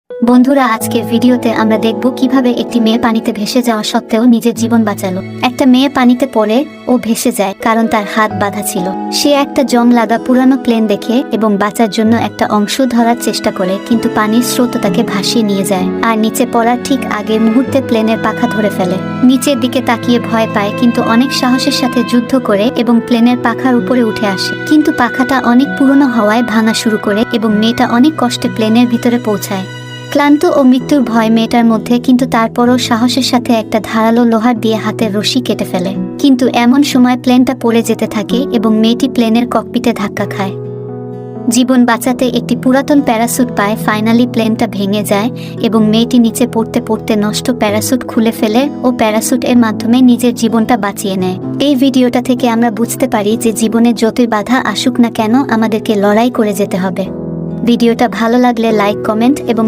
বন্ধুরা, আজকের ভিডিওতে আমরা দেখব কিভাবে একটি মেয়ে পানিতে ভেসে যাওয়া সত্ত্বেও নিজের জীবন বাঁচালো। একটা মেয়ে পানিতে পড়ে ও ভেসে যায় কারণ তার হাত বাঁধা ছিল। সে একটা জং লাগা পুরানো প্লেন দেখে এবং বাঁচার জন্য একটা অংশ ধরার চেষ্টা করে, কিন্তু পানির স্রোত তাকে ভাসিয়ে নিয়ে যায় আর নিচে পড়ার ঠিক আগে মুহূর্তে প্লেনের পাখা ধরে ফেলে। নিচের দিকে তাকিয়ে ভয় পায়, কিন্তু অনেক সাহসের সাথে যুদ্ধ করে এবং প্লেনের পাখার উপরে উঠে আসে। কিন্তু পাখাটা অনেক পুরনো হওয়ায় ভাঙা শুরু করে এবং মেয়েটা অনেক কষ্টে প্লেনের ভিতরে পৌঁছায়। ক্লান্ত ও মৃত্যুর ভয় মেয়েটার মধ্যে, কিন্তু তারপরও সাহসের সাথে একটা ধারালো লোহার দিয়ে হাতের রশি কেটে ফেলে। কিন্তু এমন সময় প্লেনটা পড়ে যেতে থাকে এবং মেয়েটি প্লেনের ককপিটে ধাক্কা খায়। জীবন বাঁচাতে একটি পুরাতন প্যারাসুট পায়। ফাইনালি প্লেনটা ভেঙে যায় এবং মেয়েটি নিচে পড়তে পড়তে নষ্ট প্যারাসুট খুলে ফেলে ও প্যারাসুট এর মাধ্যমে নিজের জীবনটা বাঁচিয়ে নেয়। এই ভিডিওটা থেকে আমরা বুঝতে পারি যে জীবনে যতই বাধা আসুক না কেন, আমাদেরকে লড়াই করে যেতে হবে। ভিডিওটা ভালো লাগলে লাইক, কমেন্ট এবং